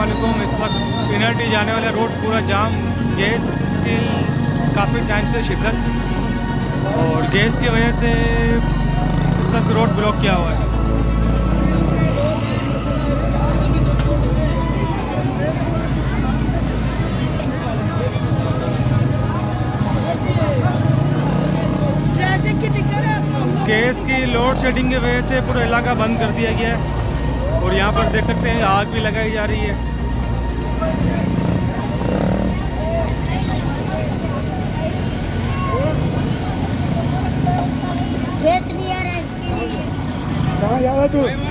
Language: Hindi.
वालेकुम। इस वक्त इनर्टी जाने वाला रोड पूरा जाम, गैस की काफ़ी टाइम से शिद्दत और गैस की वजह से इस वक्त रोड ब्लॉक किया हुआ है। गैस की लोड शेडिंग की वजह से पूरा इलाका बंद कर दिया गया है और यहाँ पर देख सकते हैं आग भी लगाई जा रही है। गैस नहीं आ रहा है इसके लिए। कहाँ जा रहा तू?